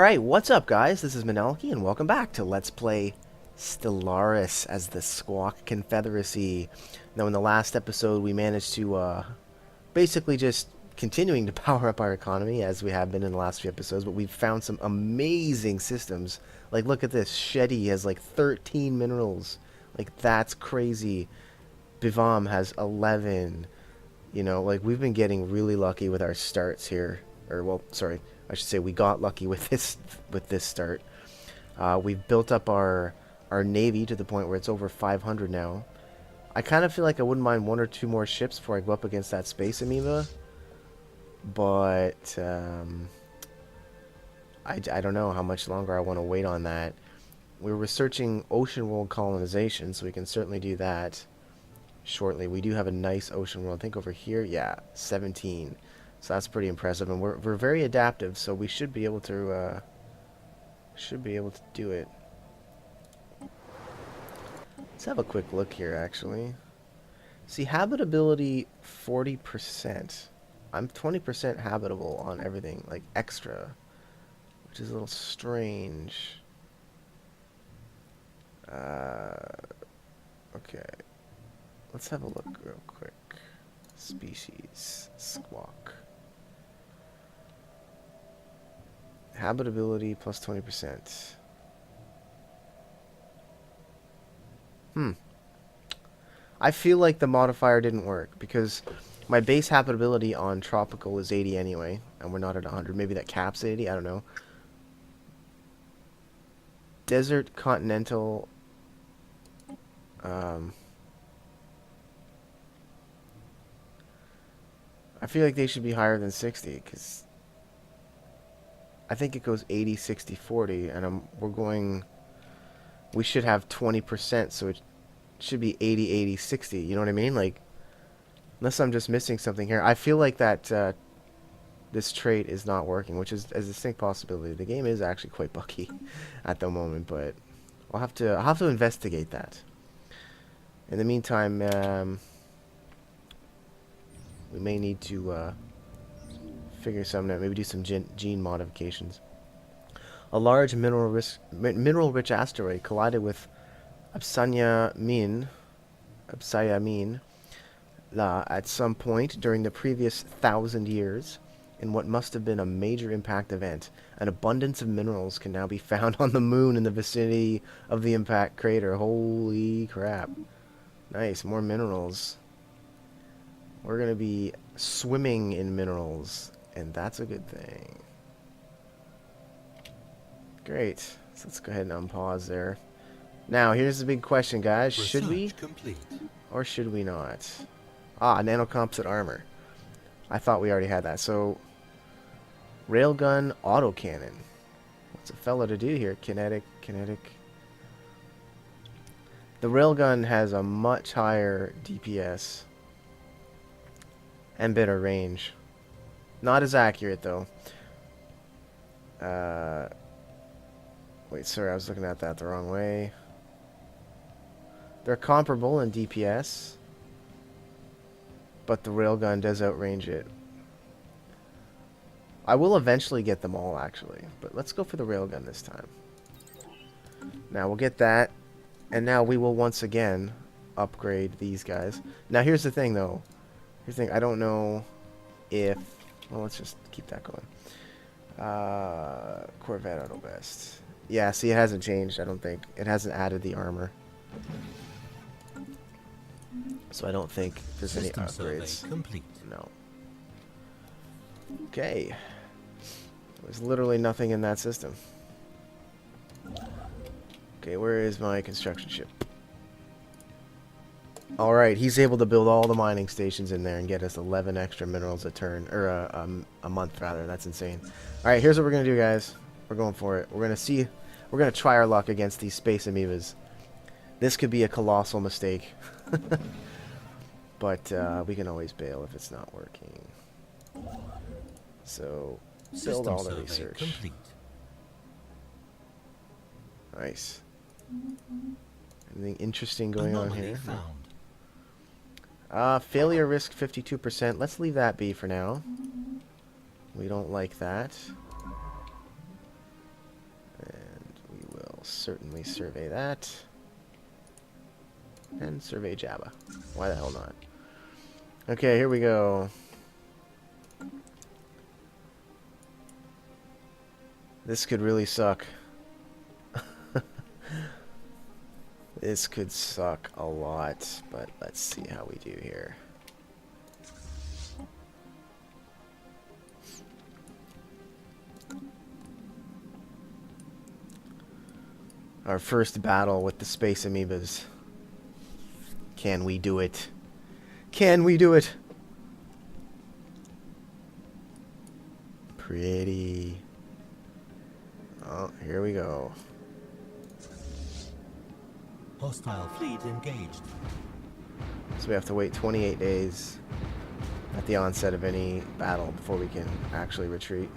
Alright, what's up guys? This is Manelki and welcome back to Let's Play Stellaris as the Squawk Confeatheracy. Now in the last episode we managed to basically just continuing to power up our economy as we have been in the last few episodes, but we've found some amazing systems. Like look at this, Shetty has like 13 minerals. Like that's crazy. Bivam has 11. You know, like we've been getting really lucky with our starts here. Or well, sorry, I should say we got lucky with this start. We've built up our navy to the point where it's over 500 now. I kind of feel like I wouldn't mind one or two more ships before I go up against that space amoeba. But I don't know how much longer I want to wait on that. We're researching ocean world colonization, so we can certainly do that shortly. We do have a nice ocean world. I think over here, yeah, 17. So that's pretty impressive, and we're very adaptive, so we should be able to do it. Let's have a quick look here, actually. See, habitability 40%. I'm 20% habitable on everything, like extra, which is a little strange. Okay, let's have a look real quick. Species, Squawk. Habitability plus 20%. I feel like the modifier didn't work because my base habitability on tropical is 80 anyway, and we're not at 100. Maybe that caps 80, I don't know. Desert, continental, I feel like they should be higher than 60 because I think it goes 80, 60, 40, and we should have 20%, so it should be 80, 80, 60, you know what I mean? Like, unless I'm just missing something here. I feel like that this trait is not working, which is a distinct possibility. The game is actually quite buggy at the moment, but I'll have to investigate that. In the meantime, we may need to figure something out. Maybe do some gene modifications. A large mineral-rich asteroid collided with Absaya-min at some point during the previous 1,000 years in what must have been a major impact event. An abundance of minerals can now be found on the moon in the vicinity of the impact crater. Holy crap. Nice, more minerals. We're going to be swimming in minerals, and that's a good thing. Great. So let's go ahead and unpause there. Now, here's the big question, guys. Should we or should we not? Ah, nanocomposite armor. I thought we already had that. So, railgun autocannon. What's a fella to do here? Kinetic. The railgun has a much higher DPS and better range. Not as accurate, though. Wait, sorry, I was looking at that the wrong way. They're comparable in DPS, but the railgun does outrange it. I will eventually get them all, actually, but let's go for the railgun this time. Now, we'll get that, and now we will once again upgrade these guys. Now, here's the thing, though. Here's the thing, I don't know if... Well, let's just keep that going. Corvette Auto Best. Yeah, see, it hasn't changed, I don't think. It hasn't added the armor. So I don't think there's any upgrades. Complete. No. Okay. There's literally nothing in that system. Okay, where is my construction ship? Alright, he's able to build all the mining stations in there and get us 11 extra minerals a turn, or a month rather. That's insane. Alright, here's what we're going to do, guys. We're going for it. We're going to try our luck against these space amoebas. This could be a colossal mistake. But we can always bail if it's not working. So, build all the research. Complete. Nice. Anything interesting going on here? Failure risk 52%. Let's leave that be for now. We don't like that. certainly survey that. And survey Jabba. Why the hell not? Okay, here we go. This could really suck. This could suck a lot, but let's see how we do here. Our first battle with the space amoebas. Can we do it? Can we do it? Pretty. Oh, here we go. Hostile fleet engaged. So we have to wait 28 days at the onset of any battle before we can actually retreat.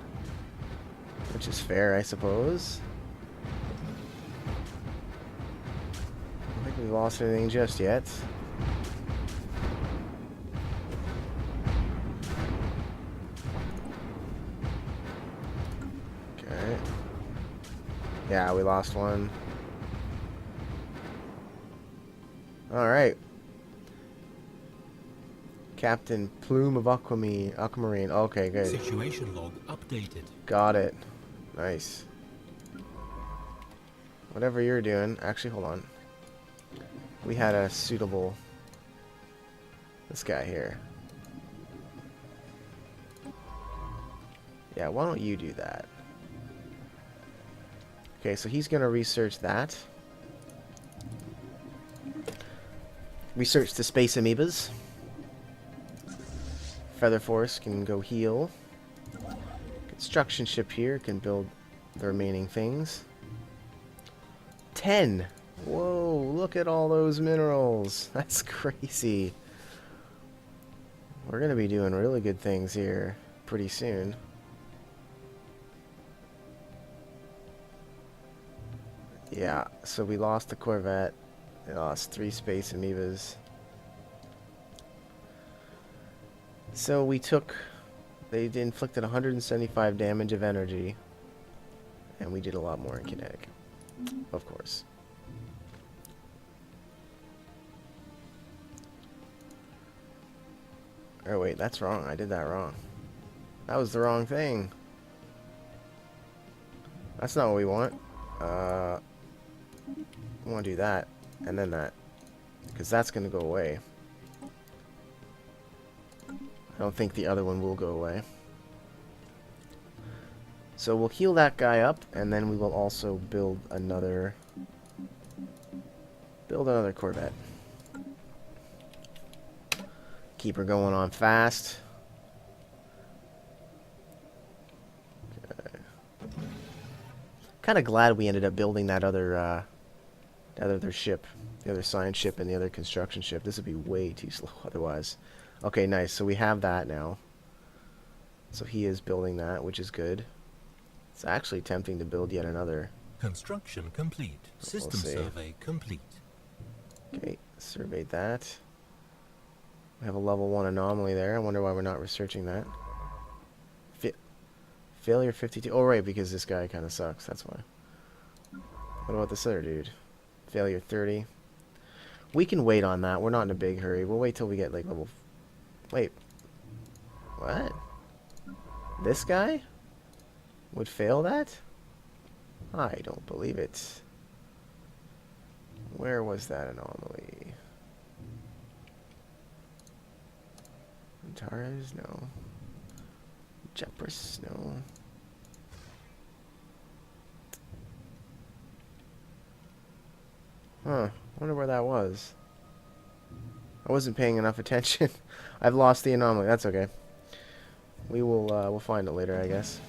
Which is fair, I suppose. I don't think we've lost anything just yet. Okay. Yeah, we lost one. Alright. Captain Plume of Aquamarine. Okay, good. Situation log updated. Got it. Nice. Whatever you're doing. Actually, hold on. We had a suitable... This guy here. Yeah, why don't you do that? Okay, so he's going to research that. Research the space amoebas. Feather Force can go heal. Construction ship here can build the remaining things. 10! Whoa, look at all those minerals. That's crazy. We're going to be doing really good things here pretty soon. Yeah, so we lost the Corvette. We lost 3 space amoebas. So we took... They inflicted 175 damage of energy. And we did a lot more in kinetic. Of course. Oh wait, that's wrong. I did that wrong. That was the wrong thing. That's not what we want. We want to do that. And then that. Because that's going to go away. I don't think the other one will go away. So we'll heal that guy up, and then we will also build another Corvette. Keep her going on fast. Okay. Kind of glad we ended up building that other ship, the other science ship and the other construction ship. This would be way too slow otherwise. Okay, nice. So we have that now. So he is building that, which is good. It's actually tempting to build yet another. Construction complete. System survey complete. Okay, surveyed that. We have a level 1 anomaly there. I wonder why we're not researching that. Failure 52. Oh, right, because this guy kind of sucks. That's why. What about this other dude? Failure 30. We can wait on that. We're not in a big hurry. We'll wait till we get like level... Wait. What? This guy would fail that? I don't believe it. Where was that anomaly? Antares? No. Jepris? No. Huh. Wonder where that was. I wasn't paying enough attention. I've lost the anomaly. That's okay. We will we'll find it later, I guess.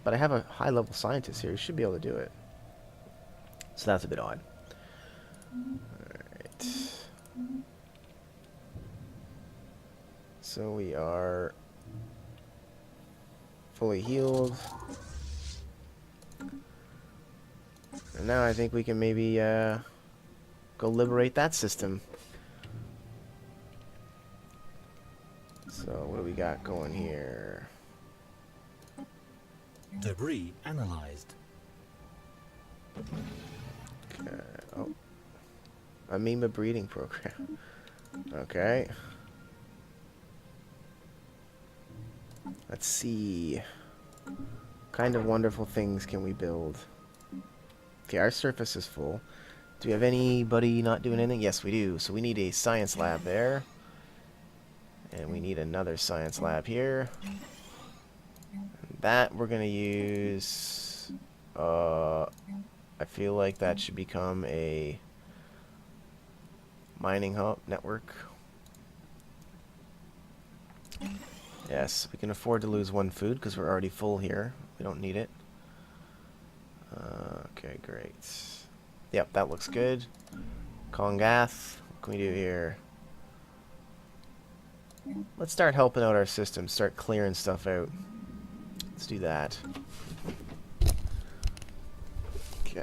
But I have a high-level scientist here. He should be able to do it. So that's a bit odd. Alright. So we are fully healed. And now I think we can maybe go liberate that system. So what do we got going here? Debris analyzed. Amoeba breeding program. Okay. Let's see. What kind of wonderful things can we build? Okay, our surface is full. Do we have anybody not doing anything? Yes, we do. So we need a science lab there. And we need another science lab here. And that we're going to use... I feel like that should become a mining hub network. Yes, we can afford to lose one food because we're already full here. We don't need it. Okay, great. Yep, that looks good. Kongath, what can we do here? Let's start helping out our system. Start clearing stuff out. Let's do that. Okay,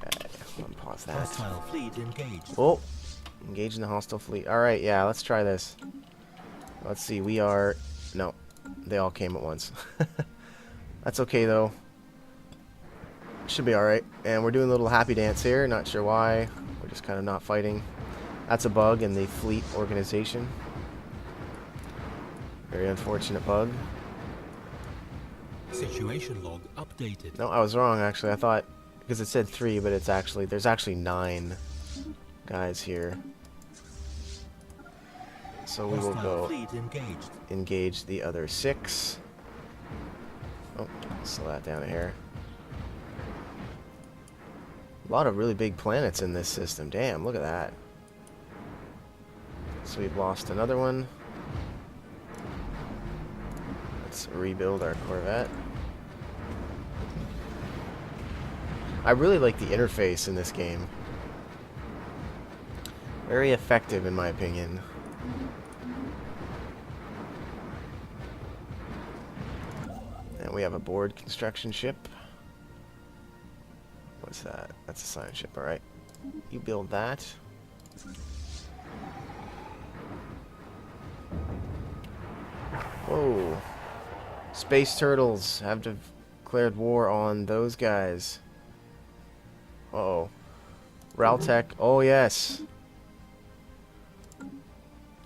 unpause that. Hostile fleet engaged. Oh, engage in the hostile fleet. Alright, yeah, let's try this. Let's see, we are... No, they all came at once. That's okay, though. Should be alright. And we're doing a little happy dance here. Not sure why. We're just kind of not fighting. That's a bug in the fleet organization. Very unfortunate bug. Situation log updated. No, I was wrong, actually. I thought... Because it said 3, but it's actually... There's actually 9 guys here. So we will go engage the other 6. Oh, slow that down here. A lot of really big planets in this system. Damn, look at that. So we've lost another one. Let's rebuild our Corvette. I really like the interface in this game. Very effective, in my opinion. And we have a board construction ship. What's that? That's a science ship, alright. You build that. Whoa. Space turtles have declared war on those guys. Uh-oh. Raltech. Oh, yes.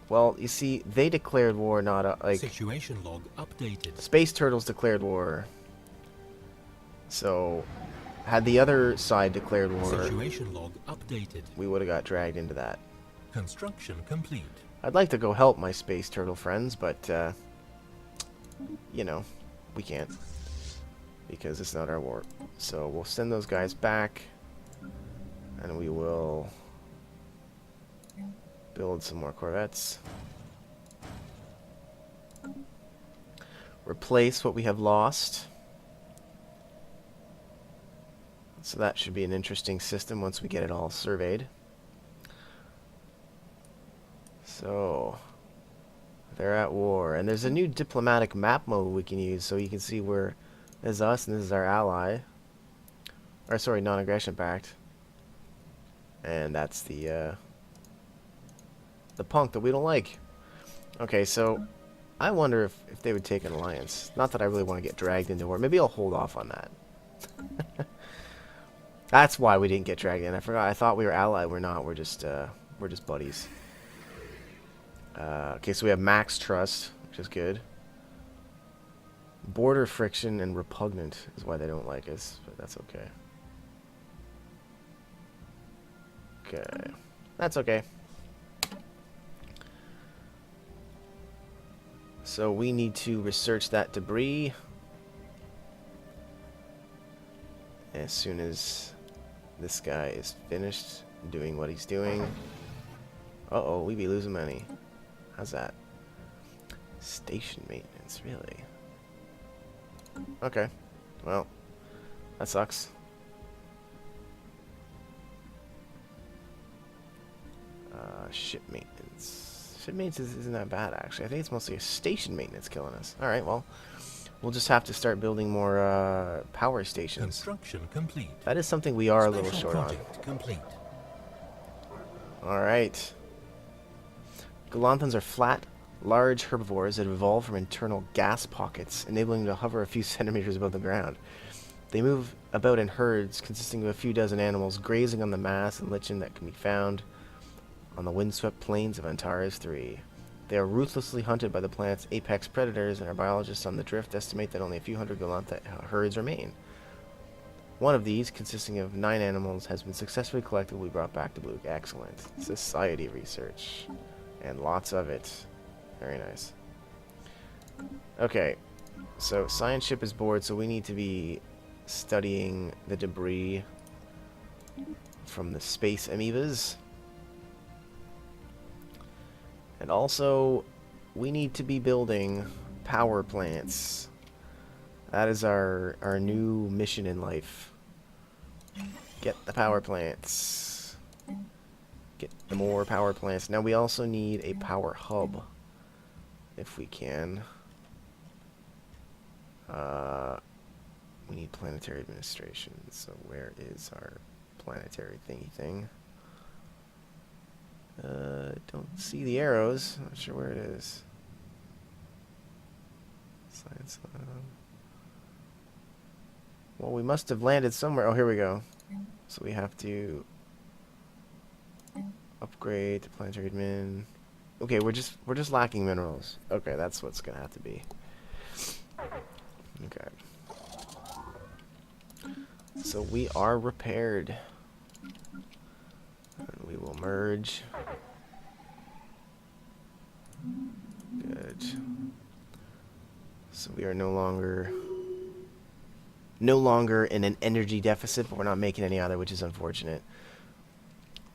Well, you see, they declared war, not like... Situation log updated. Space turtles declared war. So, had the other side declared war... Situation log updated. We would have got dragged into that. Construction complete. I'd like to go help my space turtle friends, but, you know, we can't. Because it's not our war. So, we'll send those guys back. And we will build some more Corvettes. Replace what we have lost. So that should be an interesting system once we get it all surveyed. So, they're at war. And there's a new diplomatic map mode we can use, so you can see where there's us and this is our ally. Or, sorry, non-aggression pact. And that's the punk that we don't like. Okay, so I wonder if they would take an alliance. Not that I really want to get dragged into war. Maybe I'll hold off on that. That's why we didn't get dragged in. I forgot. I thought we were allied. We're not. We're just buddies. Okay, so we have max trust, which is good. Border friction and repugnant is why they don't like us, but that's okay. Okay. That's okay. So we need to research that debris as soon as this guy is finished doing what he's doing. Uh-oh, we be losing money. How's that? Station maintenance, really? Okay. Well, that sucks. Ship maintenance. Ship maintenance isn't that bad, actually. I think it's mostly a station maintenance killing us. Alright, well, we'll just have to start building more power stations. Construction complete. That is something we are a little Special short on. project complete. Alright. Golanthans are flat, large herbivores that evolve from internal gas pockets, enabling them to hover a few centimeters above the ground. They move about in herds consisting of a few dozen animals, grazing on the mass and lichen that can be found on the windswept plains of Antares 3. They are ruthlessly hunted by the planet's apex predators, and our biologists on the drift estimate that only a few hundred gallant herds remain. One of these, consisting of 9 animals, has been successfully collectively brought back to Blue. Excellent. Society research. And lots of it. Very nice. Okay. So, science ship is bored, so we need to be studying the debris from the space amoebas. And also, we need to be building power plants. That is our new mission in life. Get the power plants. Get the more power plants. Now we also need a power hub, if we can. We need planetary administration. So where is our planetary thingy thing? Don't see the arrows. Not sure where it is. Science lab. Well, we must have landed somewhere. Oh, here we go. So we have to upgrade to planetary admin. Okay, we're just lacking minerals. Okay, that's what's gonna have to be. Okay. So we are repaired. And we will merge. Good. So we are no longer in an energy deficit, but we're not making any other, which is unfortunate.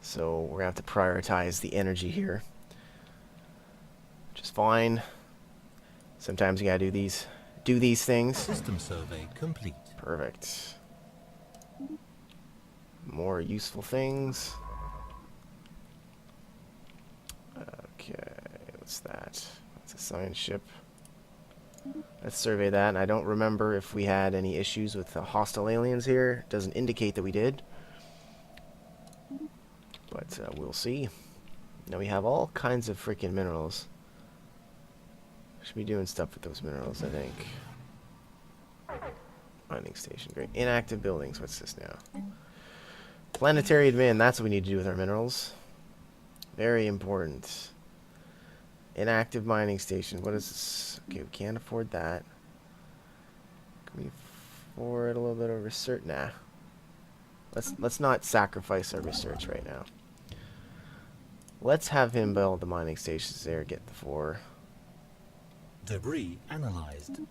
So we're gonna have to prioritize the energy here, which is fine. Sometimes you gotta do these things. System survey complete. Perfect. More useful things. Okay, what's that? That's a science ship. Let's survey that. And I don't remember if we had any issues with the hostile aliens here. Doesn't indicate that we did. But we'll see. Now we have all kinds of freaking minerals. Should be doing stuff with those minerals, I think. Mining station, great. Inactive buildings, what's this now? Planetary admin, that's what we need to do with our minerals. Very important. Inactive mining station, what is this? Okay, we can't afford that. Can we afford a little bit of research? Nah. Let's not sacrifice our research right now. Let's have him build the mining stations there, get the 4. Debris analyzed.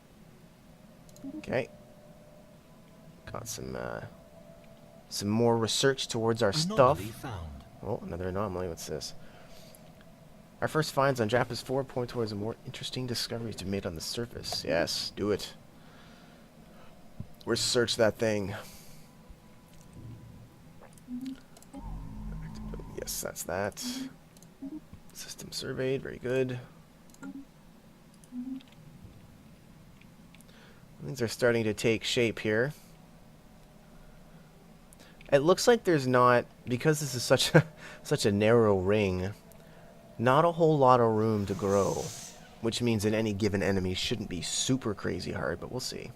Okay. Got some more research towards our stuff. Anomaly found. Oh, another anomaly. What's this? Our first finds on Japa's 4 point towards a more interesting discoveries to be made on the surface. Yes, do it. Research that thing. Yes, that's that. System surveyed. Very good. Things are starting to take shape here. It looks like there's not, because this is such a narrow ring, not a whole lot of room to grow, which means that any given enemy shouldn't be super crazy hard, but we'll see.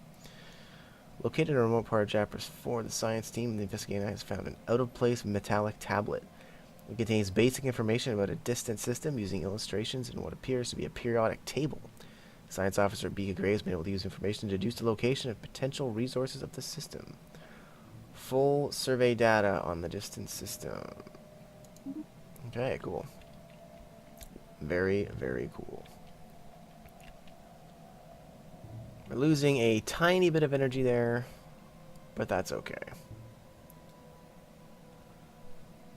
Located in a remote part of Jappers 4, the science team and the investigator has found an out-of-place metallic tablet. It contains basic information about a distant system using illustrations and what appears to be a periodic table. Science officer Bika Gray has been able to use information to deduce the location of potential resources of the system. Full survey data on the distant system. Okay, cool. Very, very cool. We're losing a tiny bit of energy there, but that's okay.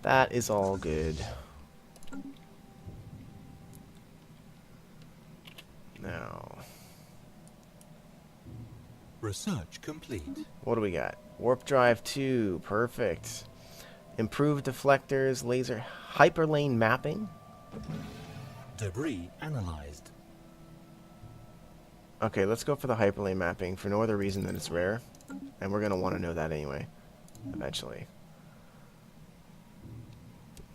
That is all good. Now, Research complete. what do we got? Warp drive 2, perfect. Improved deflectors, laser hyperlane mapping. Debris analyzed. Okay, let's go for the hyperlane mapping for no other reason than it's rare. And we're going to want to know that anyway, eventually.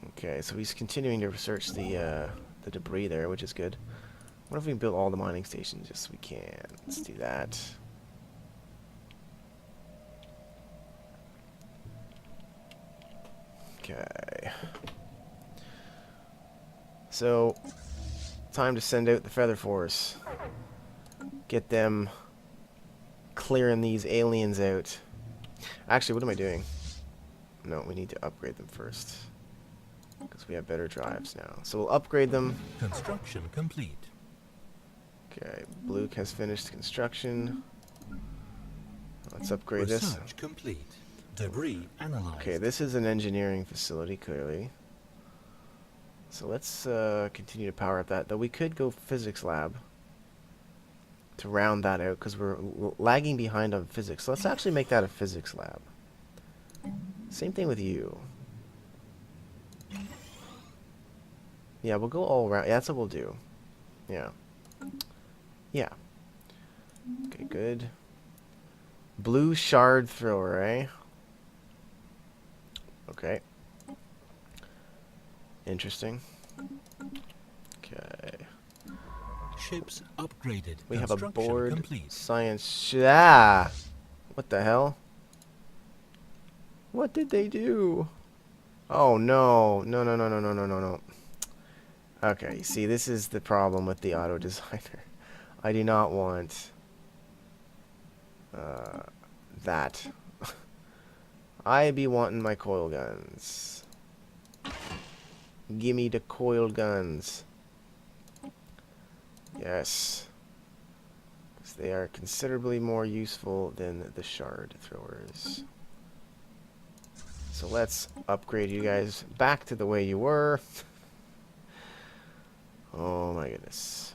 Okay, so he's continuing to research the debris there, which is good. What if we build all the mining stations? Yes, we can. Let's do that. Okay. So, time to send out the Feather Force. Get them clearing these aliens out. Actually, what am I doing? No, we need to upgrade them first. Because we have better drives now. So we'll upgrade them. Construction complete. Okay, Luke has finished construction. Let's upgrade this. Research complete. Debris analyzed. Okay, this is an engineering facility, clearly. So let's continue to power up that. Though we could go physics lab to round that out, because we're lagging behind on physics. So let's actually make that a physics lab. Same thing with you. Yeah, we'll go all around. Yeah, that's what we'll do. Yeah. Yeah. Okay, good. Blue shard thrower, eh? Okay. Interesting. Okay. Ships upgraded. We have a Construction board. complete. Science. Ah! What the hell? What did they do? Oh no. No, no, no, no, no, no, no, no. Okay, see, this is the problem with the auto designer. I do not want that. I be wanting my coil guns. Gimme the coil guns. Yes. Because they are considerably more useful than the shard throwers. So let's upgrade you guys back to the way you were. Oh my goodness.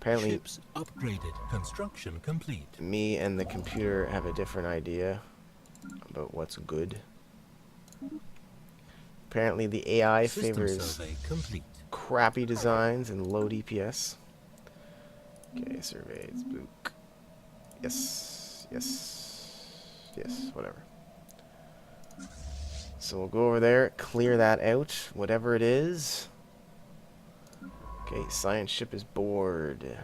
Apparently, Ships upgraded. Construction complete. me and the computer have a different idea about what's good. Apparently, the AI System favors survey complete. crappy designs and low DPS. Okay, surveys, Luke. Yes, yes, yes, whatever. So we'll go over there, clear that out, whatever it is. Okay, science ship is bored.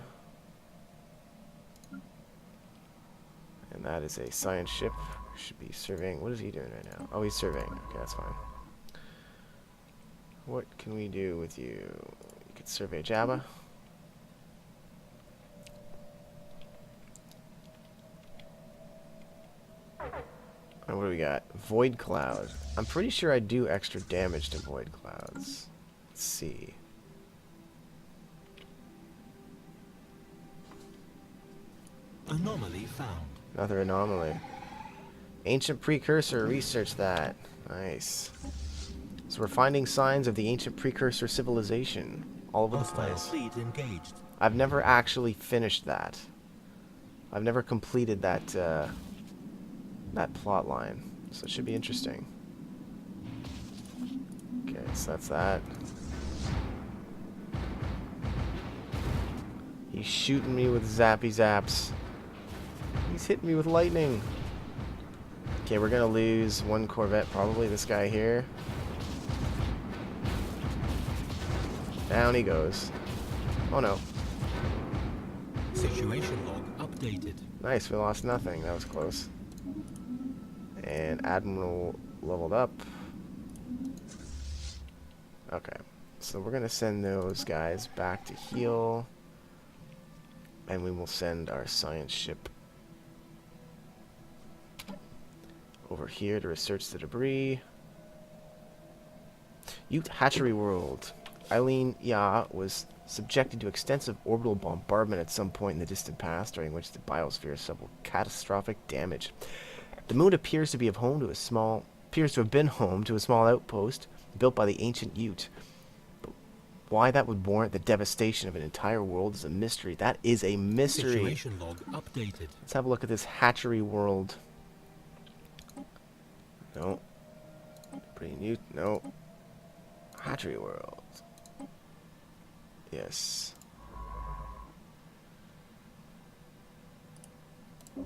And that is a science ship. Should be surveying. What is he doing right now? Oh, he's surveying. Okay, that's fine. What can we do with you? You could survey Jabba. And what do we got? Void Cloud. I'm pretty sure I do extra damage to Void Clouds. Let's see. Anomaly found. Another anomaly. Ancient precursor, research that. Nice. So we're finding signs of the ancient precursor civilization all over the Hostile place. fleet engaged. I've never actually finished that. I've never completed that that plot line. So it should be interesting. Okay, so that's that. He's shooting me with zappy zaps. He's hitting me with lightning. Okay, we're gonna lose one Corvette, probably this guy here. Down he goes. Oh no. Situation log updated. Nice, we lost nothing. That was close. And Admiral leveled up. Okay, so we're gonna send those guys back to heal. And we will send our science ship over here to research the debris. Ute Hatchery World. Eileen Ya was subjected to extensive orbital bombardment at some point in the distant past, during which the biosphere suffered catastrophic damage. The moon appears to be home to a small outpost built by the ancient Ute. But why that would warrant the devastation of an entire world is a mystery. That is a mystery. Situation log updated. Let's have a look at this Hatchery World. No. Pretty new. No. Hatchery World. Yes.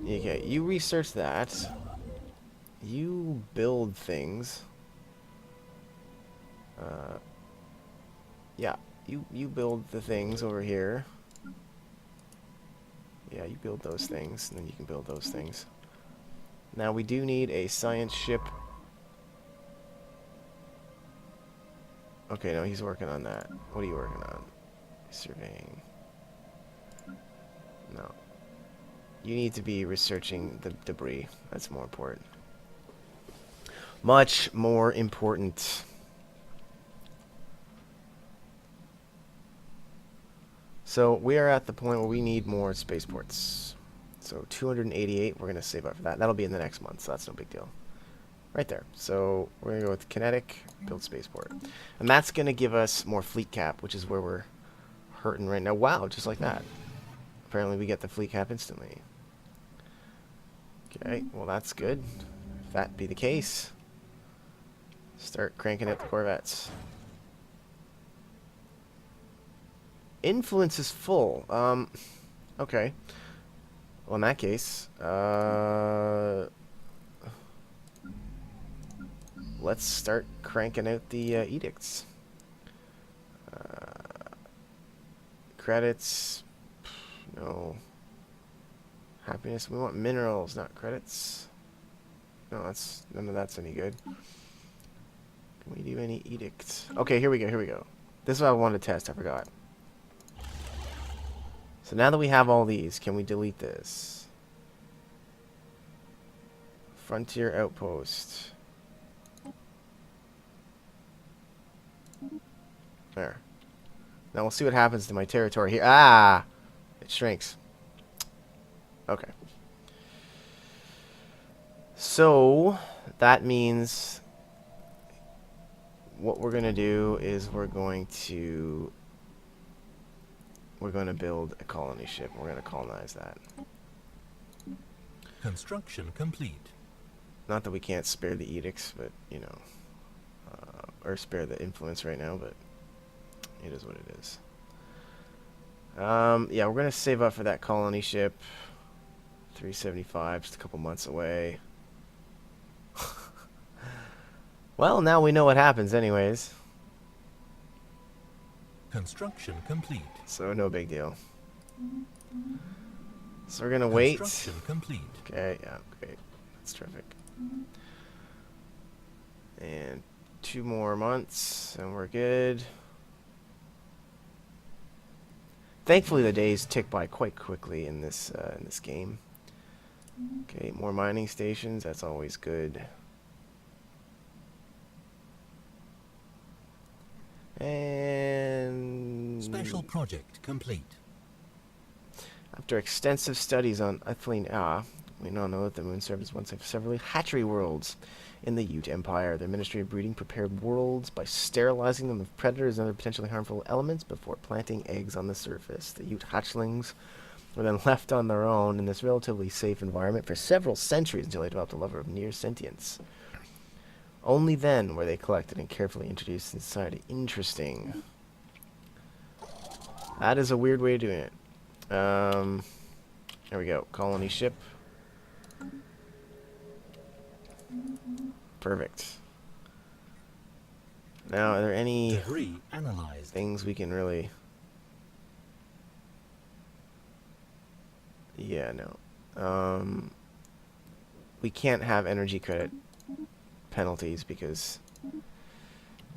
Okay, you research that. You build things. Yeah, you build the things over here. Yeah, you build those things, and then you can build those things. Now we do need a science ship Okay, no, he's working on that. What are you working on? Surveying. No. You need to be researching the debris. That's more important. Much more important. So we are at the point where we need more spaceports. So 288, we're going to save up for that. That'll be in the next month, so that's no big deal. Right there. So we're going to go with kinetic, build spaceport. And that's going to give us more fleet cap, which is where we're hurting right now. Wow, just like that. Apparently we get the fleet cap instantly. Okay, well that's good. If that be the case, start cranking out the corvettes. Influence is full. Okay. Well, in that case, let's start cranking out the edicts. Credits. No. Happiness. We want minerals, not credits. No, that's none of that's any good. Can we do any edicts? Okay, here we go. Here we go. This is what I wanted to test. I forgot. So now that we have all these, can we delete this? Frontier outpost. There. Now we'll see what happens to my territory here. Ah! It shrinks. Okay. So, that means what we're going to do is we're going to build a colony ship. We're going to colonize that. Construction complete. Not that we can't spare the edicts, but, you know, or spare the influence right now, but it is what it is. Yeah, we're going to save up for that colony ship. 375, just a couple months away. Well, now we know what happens anyways. Construction complete. So no big deal. So we're going to wait. Construction complete. Okay, yeah, great. That's terrific. And 2 more months, and we're good. Thankfully, the days tick by quite quickly in this game. Okay, more mining stations. That's always good. And Special project complete. after extensive studies on ethylene, we now know that the moon served as one of several hatchery worlds in the Ute Empire. The Ministry of Breeding prepared worlds by sterilizing them of predators and other potentially harmful elements before planting eggs on the surface. The Ute hatchlings were then left on their own in this relatively safe environment for several centuries until they developed a level of near sentience. Only then were they collected and carefully introduced in society. Interesting. That is a weird way of doing it. There we go. Colony ship. Perfect. Now, are there any Debris analyzed. things we can really... Yeah, no. We can't have energy credit penalties because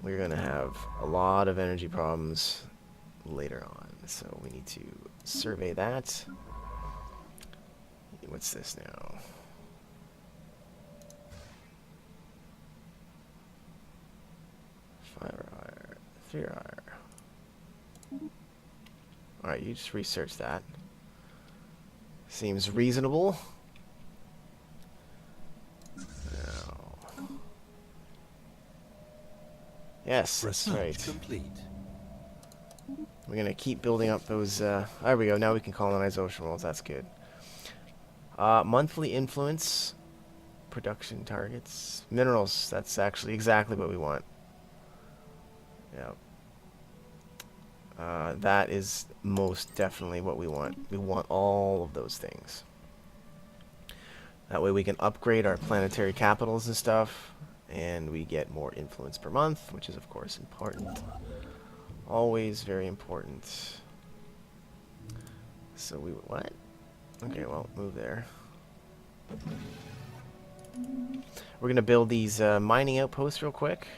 we're going to have a lot of energy problems later on. So we need to survey that. What's this now? Fire hire, 3 hire. Alright, you just research that. Seems reasonable. Now. Yes, that's right. Complete. We're going to keep building up those... there we go. Now we can colonize ocean worlds. That's good. Monthly influence. Production targets. Minerals. That's actually exactly what we want. Yeah. That is most definitely what we want. We want all of those things. That way we can upgrade our planetary capitals and stuff. And we get more influence per month, which is of course important. Always very important. So we... What? Okay, well, move there. We're going to build these mining outposts real quick.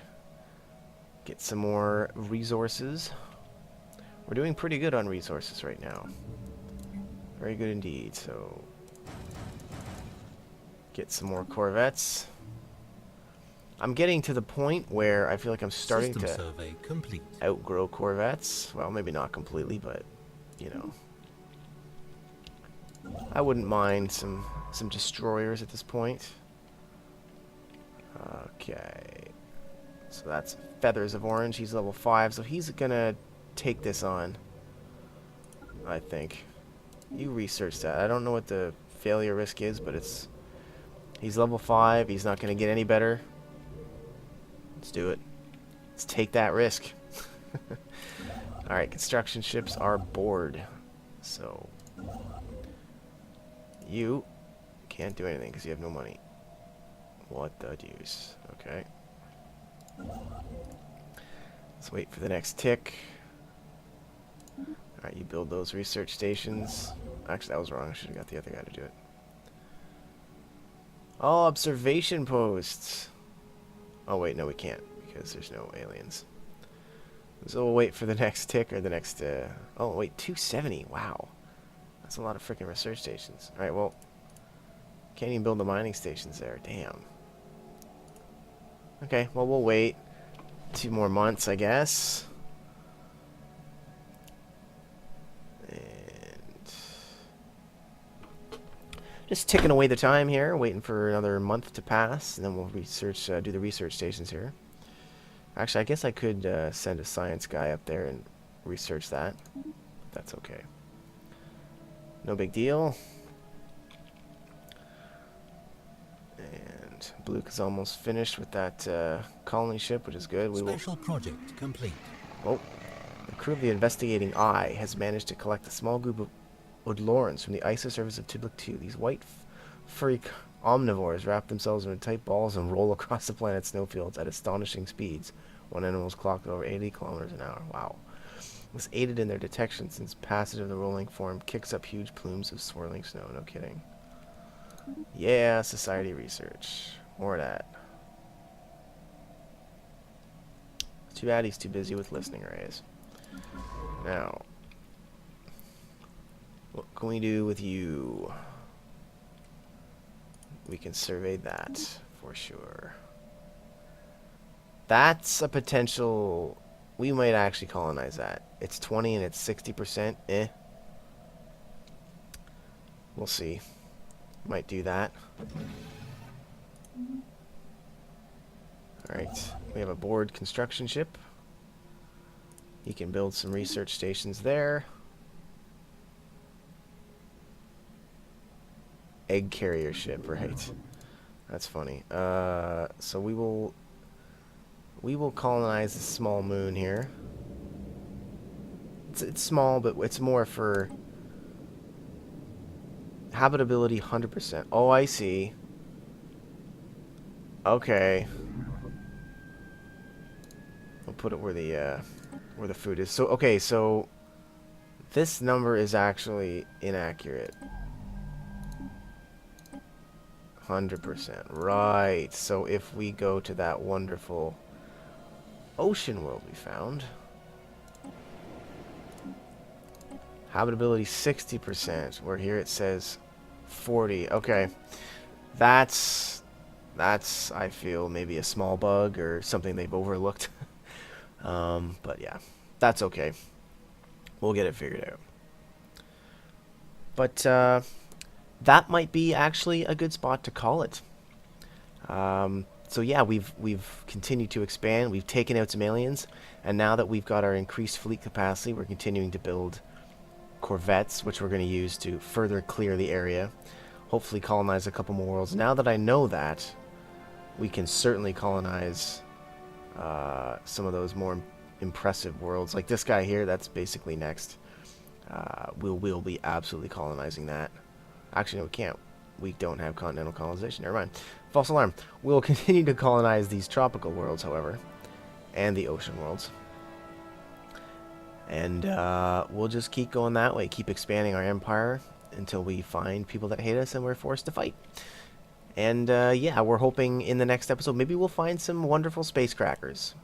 Get some more resources. We're doing pretty good on resources right now. Very good indeed. So get some more corvettes. I'm getting to the point where I feel like I'm starting System to survey complete. outgrow corvettes. Well, maybe not completely, but you know, I wouldn't mind some destroyers at this point. Okay, so that's Feathers of Orange. He's level 5, so he's gonna take this on, I think. You research that. I don't know what the failure risk is, but he's level 5. He's not gonna get any better. Let's do it. Let's take that risk. Alright, construction ships are bored. So, you can't do anything because you have no money. What the deuce? Okay. Let's wait for the next tick. Alright, you build those research stations. Actually, that was wrong. I should have got the other guy to do it. Oh, observation posts. Oh, wait, no, we can't because there's no aliens. So we'll wait for the next tick or the next... oh, wait, 270. Wow. That's a lot of freaking research stations. Alright, well, can't even build the mining stations there. Damn. Okay, well, we'll wait 2 more months, I guess. And just ticking away the time here, waiting for another month to pass, and then we'll research, do the research stations here. Actually, I guess I could send a science guy up there and research that. That's okay. No big deal. And Luke is almost finished with that colony ship, which is good. Special project complete. Oh, the crew of the Investigating Eye has managed to collect a small group of Udlorans from the ISA surface of Tiblik 2. These white, furry omnivores wrap themselves into tight balls and roll across the planet's snowfields at astonishing speeds. One animal's clocked at over 80 kilometers an hour. Wow. Was aided in their detection since passage of the rolling form kicks up huge plumes of swirling snow. No kidding. Yeah, society research. More of that. Too bad he's too busy with listening arrays. Now, what can we do with you? We can survey that for sure. That's a potential... We might actually colonize that. It's 20 and it's 60%. Eh. We'll see. Might do that. Alright. We have a board construction ship. You can build some research stations there. Egg carrier ship, right. That's funny. So we will colonize this small moon here. It's small, but it's more for habitability 100%. Oh, I see. Okay. We'll put it where the food is. So okay, so this number is actually inaccurate. 100%. Right. So if we go to that wonderful ocean world we found, habitability 60%, where here it says 40. Okay. That's I feel maybe a small bug or something they've overlooked. But yeah, that's okay. We'll get it figured out. But that might be actually a good spot to call it. So yeah, we've continued to expand. We've taken out some aliens, and now that we've got our increased fleet capacity, we're continuing to build corvettes, which we're going to use to further clear the area. Hopefully colonize a couple more worlds. Now that I know that, we can certainly colonize some of those more impressive worlds. Like this guy here, that's basically next. We'll be absolutely colonizing that. Actually, no, we can't. We don't have continental colonization. Never mind. False alarm. We'll continue to colonize these tropical worlds, however, and the ocean worlds. And we'll just keep going that way, keep expanding our empire until we find people that hate us and we're forced to fight. And yeah, we're hoping in the next episode maybe we'll find some wonderful space crackers.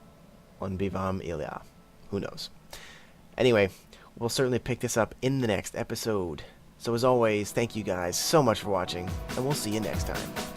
on Vivam Ilya. Who knows? Anyway, we'll certainly pick this up in the next episode. So as always, thank you guys so much for watching, and we'll see you next time.